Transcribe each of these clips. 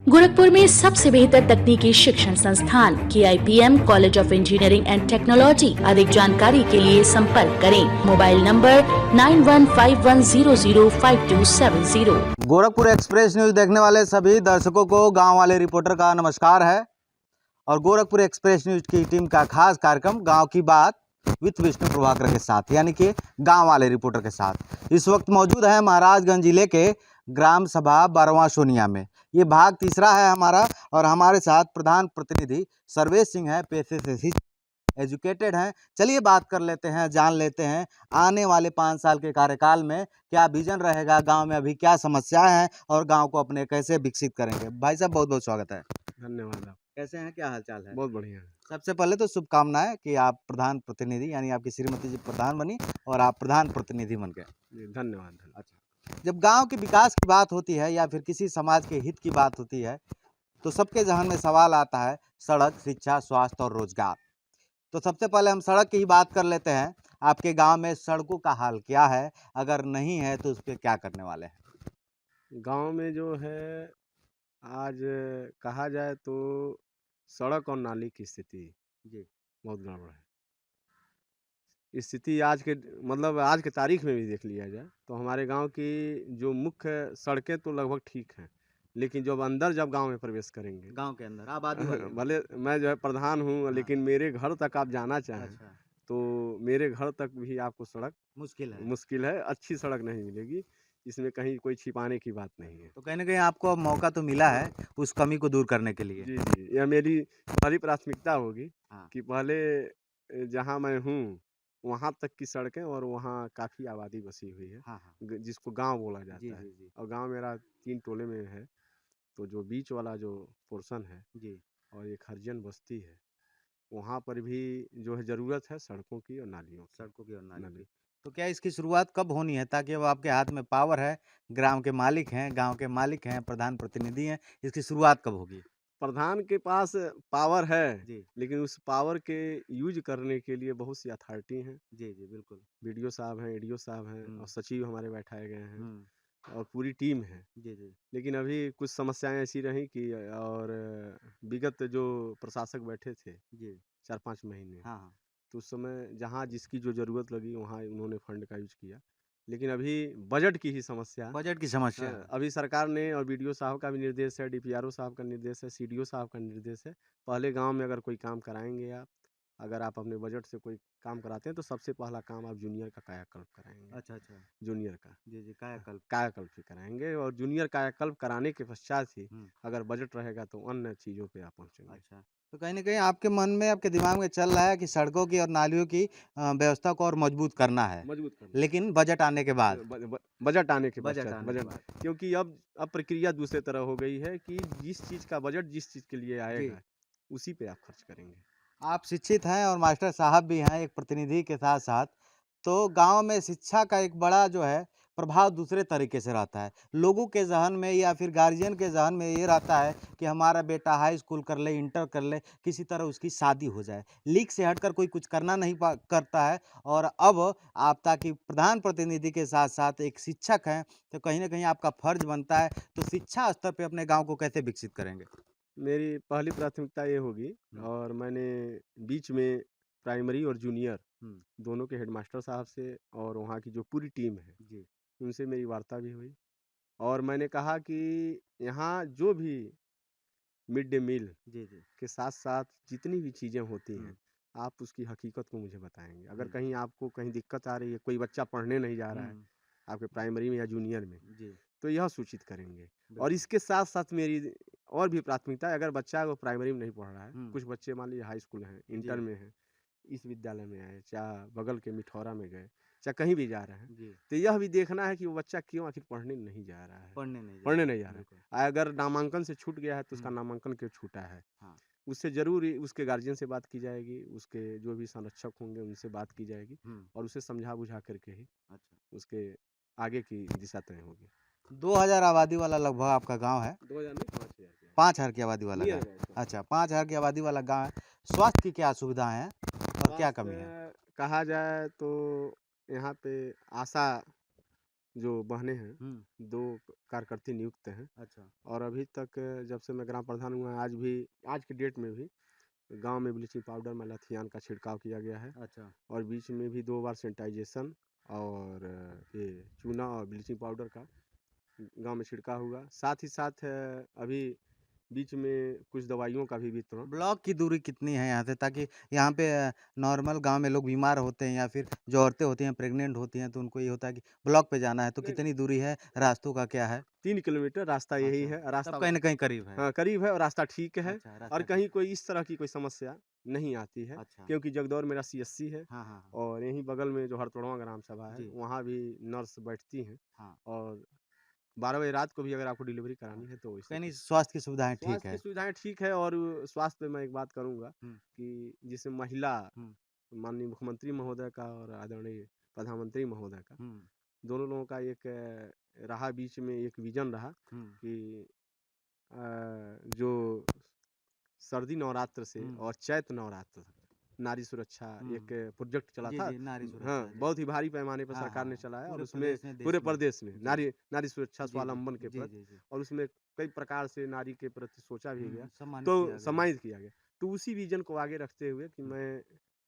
गोरखपुर में सबसे बेहतर तकनीकी शिक्षण संस्थान KIPM college of engineering and technology. अधिक जानकारी के लिए संपर्क करें। Mobile number 9151005270। Gorakhpur express news देखने वाले सभी दर्शकों को गांव वाले रिपोर्टर का नमस्कार है। और गोरखपुर एक्सप्रेस न्यूज की टीम का खास कार्यक्रम गांव की बात विद विष्णु प्रभाकर के साथ, यानी कि गांव वाले रिपोर्टर के साथ। इस वक्त मौजूद है महाराजगंज जिले के ग्राम सभा बरवा सोनिया में। ये भाग तीसरा है हमारा, और हमारे साथ प्रधान प्रतिनिधि सर्वेश सिंह है, पेशे से एजुकेटेड हैं। चलिए बात कर लेते हैं, जान लेते हैं आने वाले 5 साल के कार्यकाल में क्या विजन रहेगा, गांव में अभी क्या समस्याएं हैं और गांव को अपने कैसे विकसित करेंगे। भाई साहब बहुत बहुत स्वागत है। धन्यवाद। आप कैसे हैं, क्या हालचाल है? बहुत बढ़िया है। सबसे पहले तो शुभकामनाएं कि आप प्रधान प्रतिनिधि यानी आपकी श्रीमती जी प्रधान बनी और आप प्रधान प्रतिनिधि बन गए। जी धन्यवाद। अच्छा, जब गांव के विकास की बात होती है या फिर किसी समाज के हित की बात होती है तो सबके जहन में सवाल आता है सड़क, शिक्षा, स्वास्थ्य और रोजगार। तो सबसे पहले हम सड़क की ही बात कर लेते हैं। आपके गांव में सड़कों का हाल क्या है, अगर नहीं है तो उस पर क्या करने वाले हैं? गांव में जो है आज कहा जाए तो सड़क और नाली की स्थिति जी बहुत गड़बड़ है। स्थिति आज के आज के तारीख में भी देख लिया जाए तो हमारे गांव की जो मुख्य सड़कें तो लगभग ठीक हैं, लेकिन जब गांव में प्रवेश करेंगे, गांव के अंदर आबादी वाले भले मैं जो है प्रधान हूं, हाँ। लेकिन मेरे घर तक आप जाना चाहें अच्छा, तो मेरे घर तक भी आपको सड़क मुश्किल है। अच्छी सड़क नहीं मिलेगी। इसमें कहीं कोई छिपाने की बात नहीं है। तो कहीं ना कहीं आपको अब मौका तो मिला है उस कमी को दूर करने के लिए। जी जी, यह मेरी पहली प्राथमिकता होगी हाँ। कि पहले जहाँ मैं हूँ वहाँ तक की सड़कें, और वहाँ काफ़ी आबादी बसी हुई है, हाँ हाँ जिसको गांव बोला जी जाता है। जी जी और गांव मेरा 3 टोले में है, तो जो बीच वाला जो पोर्शन है जी और एक हरिजन बस्ती है, वहाँ पर भी जो है ज़रूरत है सड़कों की और नालियों की। सड़कों की और नाली की। तो क्या इसकी शुरुआत कब होनी है, ताकि अब आपके हाथ में पावर है, ग्राम के मालिक हैं, गांव के मालिक हैं, प्रधान प्रतिनिधि हैं, इसकी शुरुआत कब होगी? प्रधान के पास पावर है, जी लेकिन उस पावर के यूज करने के लिए बहुत सी अथॉरिटी हैं। जी जी बिल्कुल। बीडीओ साहब हैं, एडीओ साहब हैं, और सचिव हमारे बैठाए गए हैं, और पूरी टीम है। जी जी लेकिन अभी कुछ समस्याएं ऐसी रहीं कि और विगत जो प्रशासक बैठे थे जी 4-5 महीने, हाँ हाँ तो उस समय जहाँ जिसकी जो ज़रूरत लगी वहाँ उन्होंने फंड का यूज किया। लेकिन अभी बजट की ही समस्या। बजट की समस्या है। अभी सरकार ने, और बीडीओ साहब का भी निर्देश है, डीपीआरओ साहब का निर्देश है, सीडीओ साहब का निर्देश है, पहले गांव में अगर कोई काम कराएंगे आप, अगर आप अपने बजट से कोई काम कराते हैं तो सबसे पहला काम आप जूनियर का कायाकल्प कराएंगे। अच्छा अच्छा जूनियर का जी जी कायाकल्प। कायाकल्प ही कराएंगे, और जूनियर कायाकल्प कराने के पश्चात ही हम्म, अगर बजट रहेगा तो अन्य चीज़ों पे आप पहुँचेंगे। अच्छा। तो कहीं ना कहीं आपके मन में, आपके दिमाग में चल रहा है कि सड़कों की और नालियों की व्यवस्था को और मजबूत करना है, मजबूत करना लेकिन बजट आने के बाद। बजट आने के बजट पश्चात आने के बाद क्योंकि अब प्रक्रिया दूसरे तरह हो गई है कि जिस चीज़ का बजट जिस चीज़ के लिए जी। आएगा उसी पे आप खर्च करेंगे। आप शिक्षित हैं और मास्टर साहब भी हैं एक प्रतिनिधि के साथ साथ। तो गांव में शिक्षा का एक बड़ा जो है प्रभाव दूसरे तरीके से रहता है। लोगों के ज़हन में या फिर गार्जियन के ज़हन में ये रहता है कि हमारा बेटा हाई स्कूल कर ले, इंटर कर ले, किसी तरह उसकी शादी हो जाए। लीक से हटकर कोई कुछ करना नहीं करता है। और अब आप ताकि प्रधान प्रतिनिधि के साथ साथ एक शिक्षक हैं, तो कहीं ना कहीं आपका फर्ज बनता है। तो शिक्षा स्तर पे अपने गाँव को कैसे विकसित करेंगे? मेरी पहली प्राथमिकता ये होगी, हम्म, और मैंने बीच में प्राइमरी और जूनियर हम्म, दोनों के हेडमास्टर साहब से और वहाँ की जो पूरी टीम है जी उनसे मेरी वार्ता भी हुई, और मैंने कहा कि यहाँ जो भी मिड डे मील जी जी के साथ साथ जितनी भी चीज़ें होती हम्म, हैं आप उसकी हकीकत को मुझे बताएंगे। अगर हम्म, कहीं आपको कहीं दिक्कत आ रही है, कोई बच्चा पढ़ने नहीं जा रहा है हम्म, आपके प्राइमरी में या जूनियर में, जी तो यह सूचित करेंगे। और बिल्कुल। इसके साथ साथ मेरी और भी प्राथमिकता है, अगर बच्चा वो प्राइमरी में नहीं पढ़ रहा है, हुँ। कुछ बच्चे मान लीजिए हाई स्कूल हैं, जी, इंटर में हैं, इस विद्यालय में आए, चाहे बगल के मिठौरा में गए, चाहे कहीं भी जा रहे हैं, जी। तो यह भी देखना है कि वो बच्चा क्यों आखिर पढ़ने नहीं जा रहा है। पढ़ने नहीं जा रहा बिल्कुल। है। अगर नामांकन से छूट गया है तो उसका हुँ। नामांकन क्यों छूटा है, हाँ, उससे ज़रूर ही उसके गार्जियन से बात की जाएगी, उसके जो भी संरक्षक होंगे उनसे बात की जाएगी, हुँ। और उसे समझा बुझा करके ही अच्छा। उसके आगे की दिशा तय होगी। 2000 आबादी वाला लगभग आपका गाँव है? 2000 नहीं, 5000 के 5000 की आबादी वाला नियर गाँव अबाउट। है। अच्छा, 5000 की आबादी वाला गाँव है। स्वास्थ्य की क्या सुविधाएँ हैं और क्या कमी है? स्वास्थ्य कहा जाए तो यहाँ पे आशा जो बहनें हैं, हम्म। 2 कार्यकर्ती नियुक्त हैं अच्छा। और अभी तक जब से मैं ग्राम प्रधान हुआ आज की डेट में भी गांव में ब्लीचिंग पाउडर मेलाथियान का छिड़काव किया गया है अच्छा। और बीच में भी 2 बार सैनिटाइजेशन और ये चूना और ब्लीचिंग पाउडर का गांव में छिड़काव हुआ। साथ ही साथ अभी बीच में कुछ दवाइयों का भी वितरण। ब्लॉक की दूरी कितनी है यहाँ से, ताकि यहाँ पे नॉर्मल गांव में लोग बीमार होते हैं या फिर जो औरतें होती हैं प्रेग्नेंट होती हैं तो उनको ये होता है कि ब्लॉक पे जाना है, तो नहीं, कितनी दूरी है, रास्तों का क्या है? 3 किलोमीटर रास्ता यही अच्छा, है। सब रास्ता कहीं ना कहीं करीब है। हाँ, करीब है और रास्ता ठीक है अच्छा, और रास्ता कहीं ठीक। कोई इस तरह की कोई समस्या नहीं आती है अच्छा। क्योंकि जगदौर मेरा सीएससी है हाँ हाँ हाँ। और यहीं बगल में जो हरतोड़वा ग्राम सभा है जी। वहाँ भी नर्स बैठती हैं हाँ। और 12 बजे रात को भी अगर आपको डिलीवरी करानी है तो कहीं नहीं, वैसे स्वास्थ्य की सुविधाएं ठीक स्वास्थ्य की है। सुविधाएं ठीक है। और स्वास्थ्य पे मैं एक बात करूंगा हम्म। कि जिसे महिला हम्म। माननीय मुख्यमंत्री महोदय का और आदरणीय प्रधानमंत्री महोदय का हम्म। दोनों लोगों का एक रहा बीच में एक विजन रहा हम्म। कि जो सर्दी नवरात्र से हम्म। और चैत नवरात्र तक नारी सुरक्षा एक प्रोजेक्ट चला जी था। जी, नारी हाँ, सुरक्षा जी। बहुत ही भारी पैमाने पर हाँ सरकार ने हाँ, चलाया और पूरे उसमें प्रदेश में, देश पूरे में। प्रदेश में जी नारी नारी सुरक्षा जी जी स्वावलंबन के जी प्रति जी जी। और उसमें कई प्रकार से नारी के प्रति सोचा भी गया सम्मानित तो किया गया। सम्मानित किया गया। तो उसी विजन को आगे रखते हुए कि मैं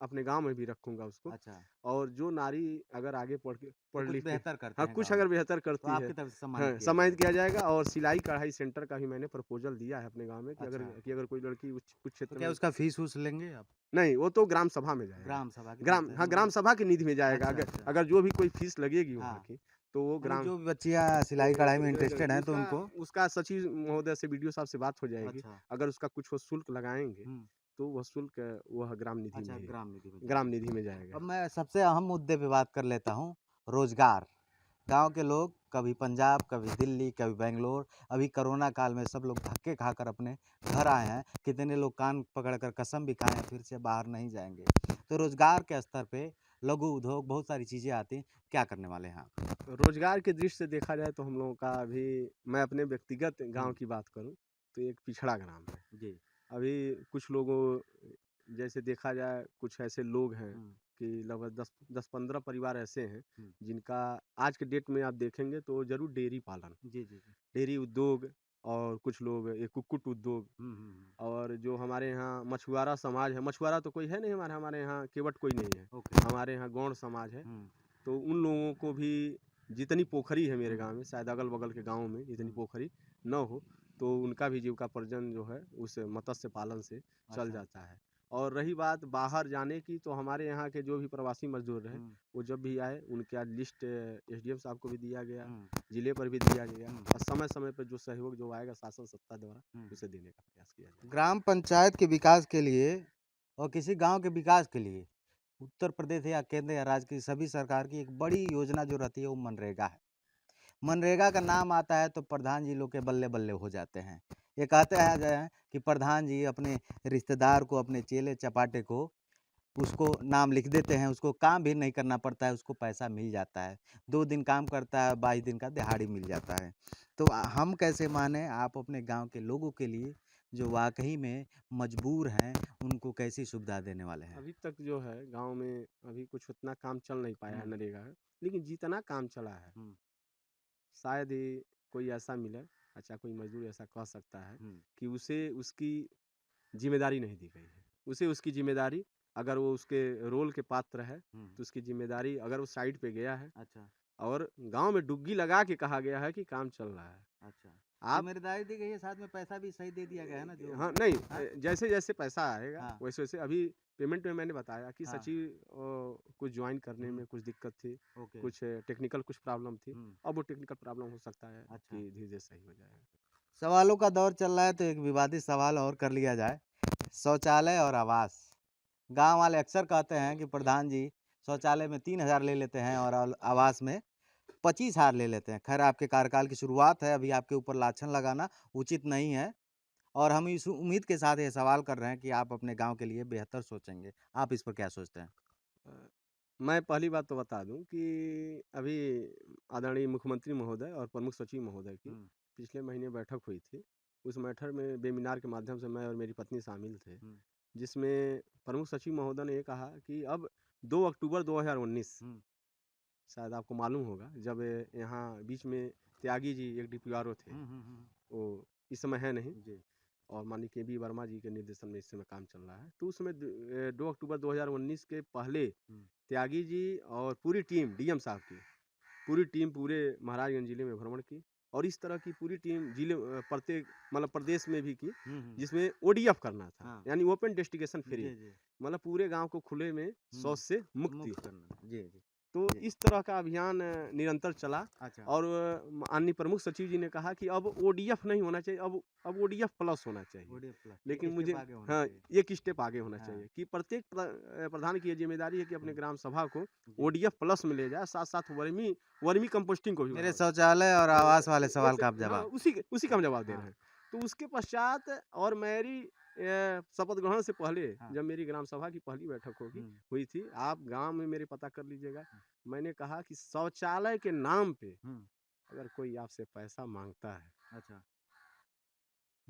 अपने गांव में भी रखूंगा उसको अच्छा, और जो नारी अगर आगे तो पढ़ कुछ लिख के बेहतर करते हाँ हैं कुछ गाँव में, अगर बेहतर तो करती है आपकी तरफ से सम्मानित हाँ किया सम्मानित जाएगा। किया जाएगा। और सिलाई कढ़ाई सेंटर का भी मैंने प्रपोजल दिया है अपने गांव में अच्छा, कि अगर कोई लड़की कुछ तो क्षेत्र क्या में उसका फीस वूस लेंगे आप? नहीं वो तो ग्राम सभा में जाएगा। ग्राम सभा की तरफ से, हाँ ग्राम मतलब। सभा की निधि में जाएगा। अच्छा, अगर अच्छा। अगर जो भी कोई फीस लगेगी वहाँ हाँ, की तो वो यानी ग्राम जो भी बच्चियाँ सिलाई कढ़ाई में इंटरेस्टेड हैं तो उसका उनको। उसका सचिव महोदय से बीडीओ साहब से बात हो जाएगी। अच्छा। अगर उसका कुछ वो शुल्क लगाएंगे हुँ। तो वह शुल्क वह ग्राम निधि में अच्छा, ही ग्राम निधि में ग्राम जाएगा। निधि में जाएगा। अब मैं सबसे अहम मुद्दे पे बात कर लेता हूँ, रोज़गार। गाँव के लोग कभी पंजाब, कभी दिल्ली, कभी बैंगलोर, अभी कोरोना काल में सब लोग धक्के खाकर अपने घर आए हैं। कितने लोग कान पकड़कर कसम भी खाए हैं फिर से बाहर नहीं जाएँगे। तो रोज़गार के स्तर पे लघु उद्योग बहुत सारी चीज़ें आती हैं, क्या करने वाले हैं आप? रोजगार की दृष्टि से देखा जाए तो हम लोगों का अभी मैं अपने व्यक्तिगत गांव हुँ। की बात करूं तो एक पिछड़ा ग्राम है। जी। अभी कुछ लोगों जैसे देखा जाए कुछ ऐसे लोग हैं हुँ। कि लगभग 10-15 परिवार ऐसे हैं हुँ। जिनका आज के डेट में आप देखेंगे तो जरूर डेयरी पालन जी, जी, जी। डेयरी उद्योग और कुछ लोग ये कुक्कुट उद्योग हुँ, हुँ, हुँ। और जो हमारे यहाँ मछुआरा समाज है। मछुआरा तो कोई है नहीं हमारे यहाँ केवट कोई नहीं है। ओके। हमारे यहाँ गौड़ समाज है। हुँ। तो उन लोगों को भी जितनी पोखरी है मेरे हुँ। गांव में शायद अगल बगल के गाँव में इतनी हुँ। पोखरी न हो तो उनका भी जीविकापार्जन जो है उस मत्स्य पालन से चल अच्छा। जाता है। और रही बात बाहर जाने की तो हमारे यहाँ के जो भी प्रवासी मजदूर हैं हुँ। वो जब भी आए उनके आज लिस्ट एसडीएम साहब को भी दिया गया, हुँ। जिले पर भी दिया गया हुँ। और समय समय पर जो सहयोग जो आएगा शासन सत्ता द्वारा हुँ। उसे देने का प्रयास किया जाएगा। ग्राम पंचायत के विकास के लिए और किसी गांव के विकास के लिए उत्तर प्रदेश या केंद्र या राज्य की सभी सरकार की एक बड़ी योजना जो रहती है वो मनरेगा है। मनरेगा का नाम आता है तो प्रधान जी लोग के बल्ले बल्ले हो जाते हैं। ये कहते हैं कि प्रधान जी अपने रिश्तेदार को, अपने चेले चपाटे को, उसको नाम लिख देते हैं, उसको काम भी नहीं करना पड़ता है, उसको पैसा मिल जाता है। 2 दिन काम करता है, 22 दिन का दिहाड़ी मिल जाता है। तो हम कैसे माने, आप अपने गाँव के लोगों के लिए जो वाक़ई में मजबूर हैं, उनको कैसी सुविधा देने वाले हैं? अभी तक जो है गांव में अभी कुछ उतना काम चल नहीं पाया है हुँ। नरेगा का लेकिन जितना काम चला है हुँ। शायद ही कोई ऐसा मिले अच्छा कोई मजदूर ऐसा कह सकता है हुँ। कि उसे उसकी जिम्मेदारी नहीं दी गई है। उसे उसकी जिम्मेदारी अगर वो उसके रोल के पात्र है हुँ। तो उसकी जिम्मेदारी अगर वो साइड पे गया है अच्छा। और गांव में डुग्गी लगा के कहा गया है कि काम चल रहा है। अच्छा। आप ज़िम्मेदारी दी गई है, साथ में पैसा भी सही दे दिया गया है ना जो। हाँ नहीं हाँ? जैसे जैसे पैसा आएगा हाँ। वैसे वैसे अभी पेमेंट में मैंने बताया कि हाँ। सचिव कुछ ज्वाइन करने हुँ। में कुछ दिक्कत थी, ओके। कुछ टेक्निकल कुछ प्रॉब्लम थी। हुँ। अब वो टेक्निकल प्रॉब्लम हो सकता है अच्छा। कि धीरे धीरे सही हो जाएगा। सवालों का दौर चल रहा है तो एक विवादित सवाल और कर लिया जाए। शौचालय और आवास। गाँव वाले अक्सर कहते हैं कि प्रधान जी शौचालय में 3,000 ले लेते हैं और आवास में 25,000 ले लेते हैं। खैर आपके कार्यकाल की शुरुआत है, अभी आपके ऊपर लाछन लगाना उचित नहीं है और हम इस उम्मीद के साथ ये सवाल कर रहे हैं कि आप अपने गाँव के लिए बेहतर सोचेंगे। आप इस पर क्या सोचते हैं? अ, मैं पहली बात तो बता दूं कि अभी आदरणीय मुख्यमंत्री महोदय और प्रमुख सचिव महोदय की हुँ। पिछले महीने बैठक हुई थी। उस बैठक में वेबिनार के माध्यम से मैं और मेरी पत्नी शामिल थे, हुँ। जिसमें प्रमुख सचिव महोदय ने ये कहा कि अब 2 अक्टूबर 2019 हुँ। शायद आपको मालूम होगा, जब यहाँ बीच में त्यागी जी एक डीपीआरओ थे, वो इस समय है नहीं जी। और माननीय के बी वर्मा जी के निर्देशन में इस समय काम चल रहा है। तो उसमें 2 अक्टूबर 2019 के पहले त्यागी जी और पूरी टीम डीएम साहब की पूरी टीम पूरे महाराजगंज जिले में भ्रमण की और इस तरह की पूरी टीम जिले प्रत्येक मतलब प्रदेश में भी की, जिसमें ओडीएफ करना था, हाँ। यानी ओपन डेस्टिनेशन फ्री, जी, जी। मतलब पूरे गांव को खुले में शौच से मुक्ति। करना। जी, जी। तो जी। इस तरह का अभियान निरंतर चला अच्छा। और माननीय प्रमुख सचिव जी ने कहा कि अब ओडीएफ नहीं होना चाहिए, अब ओडीएफ प्लस होना चाहिए। ODF प्लस, लेकिन एक मुझे स्टेप आगे होना हाँ, चाहिए। एक स्टेप आगे होना हाँ। चाहिए कि प्रत्येक प्रधान की ये जिम्मेदारी है कि अपने ग्राम सभा को जी। ओडीएफ प्लस में ले जाए, साथ साथ वर्मी कंपोस्टिंग को भी मेरे बढ़ावा शौचालय और दें। आवास वाले सवाल एक का आप हाँ, जवाब। उसी का हम जवाब दे हाँ। रहे हैं। तो उसके पश्चात और मेरी शपथ ग्रहण से पहले हाँ। जब मेरी ग्राम सभा की पहली बैठक हुई थी, आप गांव में मेरे पता कर लीजिएगा, मैंने कहा कि शौचालय के नाम पे अगर कोई आपसे पैसा मांगता है, अच्छा।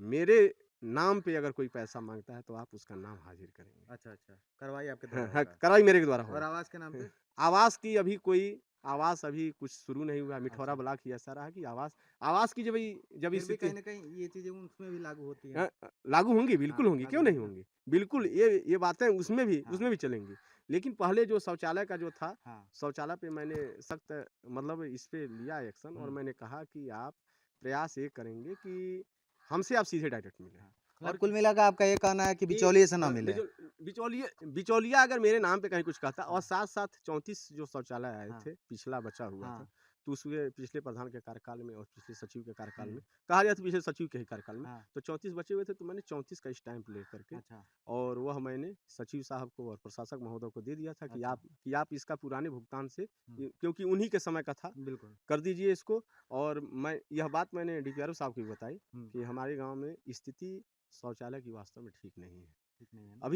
मेरे नाम पे अगर कोई पैसा मांगता है तो आप उसका नाम हाजिर करेंगे। अच्छा, अच्छा। कार्रवाई आपके हाँ, द्वारा हाँ, होगा। कराई मेरे द्वारा और होगा। आवास के नाम पे? आवास की आवास अभी कुछ शुरू नहीं हुआ। मिठौरा अच्छा। ब्लॉक ही ऐसा रहा कि आवास की जब फिर भी स्थिति कहीं न कहीं ये चीज़ें उसमें भी लागू होती हैं। लागू होंगी, हाँ, बिल्कुल होंगी, लागू क्यों नहीं होंगी ना? होंगी? बिल्कुल, ये बातें उसमें हाँ। भी चलेंगी। लेकिन पहले जो शौचालय का जो था, हाँ। शौचालय पे मैंने सख्त मतलब इस पे लिया एक्शन और मैंने कहा कि आप प्रयास ये करेंगे कि हमसे आप सीधे डायरेक्ट मिलें। हाँ। मतलब और कुल मिला के आपका ये कहना है कि कि बिचौलिए से ना मिले। बिचौलिया अगर मेरे नाम पे कहीं कुछ कहता और हाँ। साथ-साथ 34 जो शौचालय आए हाँ। थे, पिछला बचा हुआ था, हाँ। तो उसमें पिछले प्रधान के कार्यकाल में और पिछले सचिव के कार्यकाल में, कहा गया था पिछले सचिव के ही कार्यकाल में, हाँ। तो 34 बचे हुए थे, तो मैंने 34 का स्टैम्प लेकर के अच्छा। और वह मैंने सचिव साहब को और प्रशासक महोदय को दे दिया था कि अच्छा। आप इसका पुराने भुगतान से क्योंकि उन्हीं के समय का था, बिल्कुल। कर दीजिए इसको। और यह बात मैंने डीपीआरओ साहब को भी बताई हुँ। कि हमारे गाँव में स्थिति शौचालय की वास्तव में ठीक नहीं है। ठीक नहीं है ना?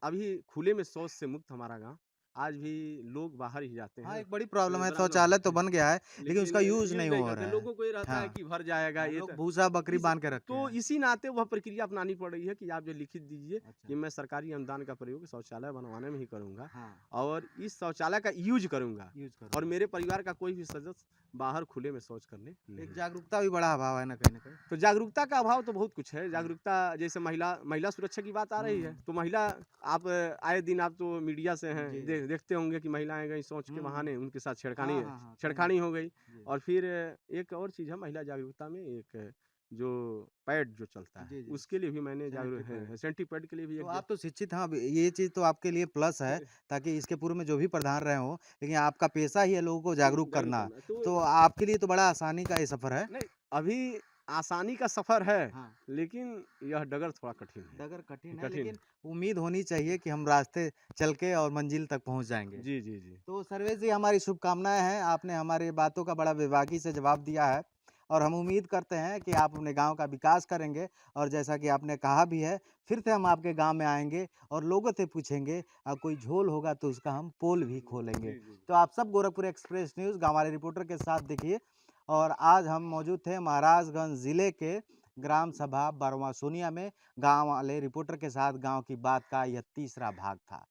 अभी खुले में शौच से मुक्त हमारा गाँव, आज भी लोग बाहर ही जाते हाँ, हैं। एक बड़ी प्रॉब्लम है, बरामदा शौचालय तो भरते बन गया है, लेकिन लेकिन उसका यूज़ नहीं हो करते। रहा है। लोगों को ये रहता है हाँ। कि भर जाएगा हाँ, ये लोग भूसा बकरी इस बाँध के रखे तो हैं। इसी नाते वह प्रक्रिया अपनानी पड़ रही है कि आप जो लिखित दीजिए अच्छा। कि मैं सरकारी अनुदान का प्रयोग शौचालय बनवाने में ही करूँगा हाँ। और इस शौचालय का यूज़ करूँगा यूज़ और करो। मेरे परिवार का कोई भी सदस्य बाहर खुले में शौच करने नहीं। एक जागरूकता भी बड़ा अभाव है ना कहीं न कहीं। तो जागरूकता का अभाव तो बहुत कुछ है। जागरूकता जैसे महिला सुरक्षा की बात आ रही है, तो महिला आप आए दिन आप तो मीडिया से हैं, जी। देखते होंगे कि महिलाएँ गईं शौच के बहाने, उनके साथ हाँ, हाँ, हाँ, कहीं छेड़खानी हो गई। जी। और फिर एक और चीज़ है महिला जागरूकता में, एक जो पैड जो चलता है, जी, जी। उसके लिए भी मैंने सैनिटरी पैड। सैनिटरी पैड के लिए भी तो एक आप तो शिक्षित हैं, अब ये चीज़ तो आपके लिए प्लस है, ताकि इसके पूर्व में जो भी प्रधान रहे हों, लेकिन आपका पेशा ही है लोगों को जागरूक करना। तो तो आपके लिए तो बड़ा आसानी का ये सफ़र है। नहीं, अभी आसानी का सफ़र है, हाँ। लेकिन यह डगर थोड़ा कठिन है। डगर कठिन है, कठिन लेकिन है। उम्मीद होनी चाहिए कि हम रास्ते चल के और मंजिल तक पहुँच जाएँगे। जी, जी, जी। तो सर्वेश जी, हमारी शुभकामनाएँ हैं, आपने हमारी बातों का बड़ा बेबाकी से जवाब दिया है और हम उम्मीद करते हैं कि आप अपने गाँव का विकास करेंगे और जैसा कि आपने कहा भी है, फिर से हम आपके गाँव में आएँगे और लोगों से पूछेंगे कोई झोल होगा तो उसका हम पोल भी खोलेंगे। जी, जी। तो आप सब गोरखपुर एक्सप्रेस न्यूज़ गाँव वाले रिपोर्टर के साथ देखिए और आज हम मौजूद थे महाराजगंज ज़िले के ग्राम सभा बरवा सोनिया में। गाँव वाले रिपोर्टर के साथ गाँव की बात का यह तीसरा भाग था।